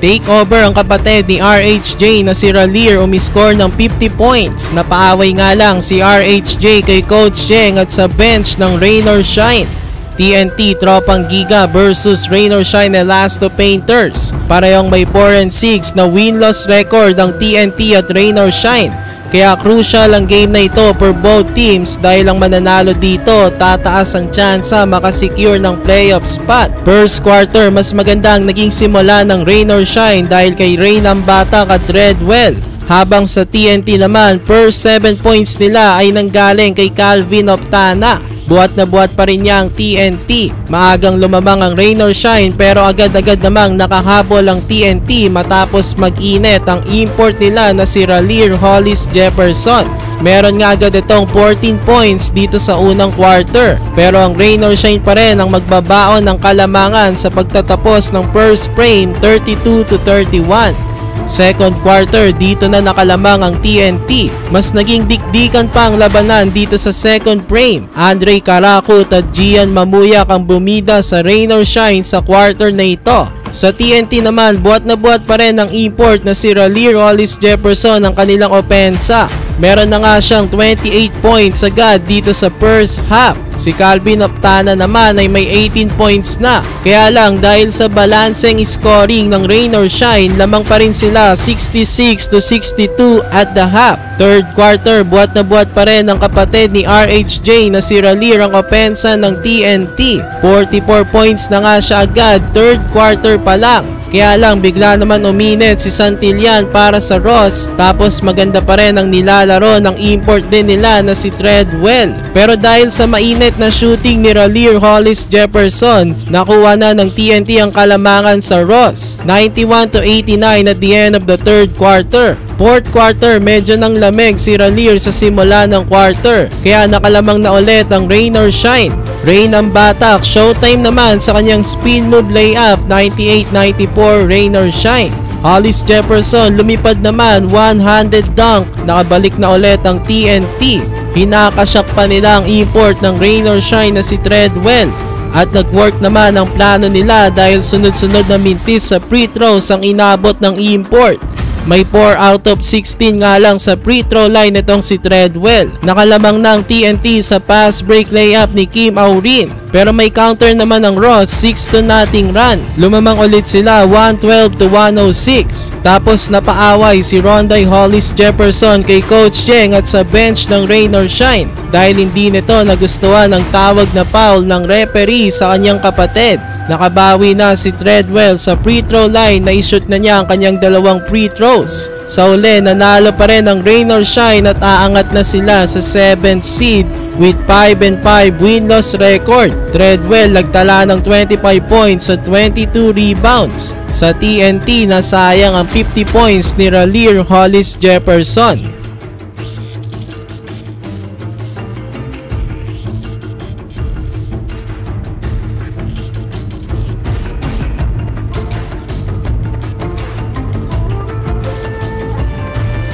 Take over ang kapatid ni RHJ na si Raleigh umiscore ng 50 points. Napaaway nga lang si RHJ kay Coach Cheng at sa bench ng Rain or Shine. TNT Tropang Giga versus Rain or Shine Elasto Painters. Parehong may 4-6 na win-loss record ang TNT at Rain or Shine. Kaya crucial ang game na ito for both teams dahil ang mananalo dito tataas ang tsansa makasecure ng playoff spot. First quarter mas maganda ang naging simula ng Rain or Shine dahil kay Rain ang batak at Redwell. Habang sa TNT naman, first 7 points nila ay nanggaling kay Calvin Optana. Buhat na buhat pa rin niya ang TNT. Maagang lumamang ang Rain or Shine pero agad-agad namang nakahabol ang TNT matapos mag-init ang import nila na si Raleigh Hollis Jefferson. Meron nga agad itong 14 points dito sa unang quarter pero ang Rain or Shine pa rin ang magbabaon ng kalamangan sa pagtatapos ng first frame 32-31. Second quarter, dito na nakalamang ang TNT. Mas naging dikdikan pa ang labanan dito sa second frame. Andre Carakut at Gian Mamuyak ang bumida sa Rain or Shine sa quarter na ito. Sa TNT naman, buhat na buhat pa rin ang import na si Raleigh Hollis Jefferson ang kanilang opensa. Meron na nga siyang 28 points agad dito sa first half. Si Calvin Optana naman ay may 18 points na. Kaya lang dahil sa balancing scoring ng Rain or Shine, lamang pa rin sila 66-62 at the half. Third quarter, buhat na buhat pa rin ang kapatid ni RHJ na si Raleigh ang opensa ng TNT. 44 points na nga siya agad third quarter pa lang. Kaya lang bigla naman uminit si Santillan para sa Ross tapos maganda pa rin ang nilalaro ng import din nila na si Treadwell. Pero dahil sa mainit na shooting ni Raleigh Hollis Jefferson, nakuha na ng TNT ang kalamangan sa Ross. 91-89 at the end of the third quarter. Fourth quarter, medyo nang lamig si Raleigh sa simula ng quarter kaya nakalamang na ulit ang Rain or Shine. Rain ang batak, showtime naman sa kanyang spin move layup 98-94 Rain or Shine. Hollis Jefferson lumipad naman one-handed dunk, nakabalik na ulit ang TNT. Hinakasyak pa nila ang import ng Rain or Shine na si Treadwell. At nag-work naman ang plano nila dahil sunod-sunod na mintis sa free throws ang inabot ng import. May 4 out of 16 nga lang sa free throw line itong si Treadwell. Nakalamang na ang TNT sa pass break layup ni Kim Aurin. Pero may counter naman ang Ross, 6-0 run. Lumamang ulit sila 112-106. Tapos napaaway si Ronday Hollis Jefferson kay Coach Cheng at sa bench ng Rain or Shine dahil hindi nito nagustuhan ang tawag na foul ng referee sa kanyang kapatid. Nakabawi na si Treadwell sa free throw line na ishoot na niya ang kanyang dalawang free throws. Sa uli, nanalo pa rin ang Rain or Shine at aangat na sila sa 7th seed with 5-5 win-loss record. Treadwell nagtala ng 25 points at 22 rebounds. Sa TNT, nasayang ang 50 points ni Raleigh Hollis Jefferson.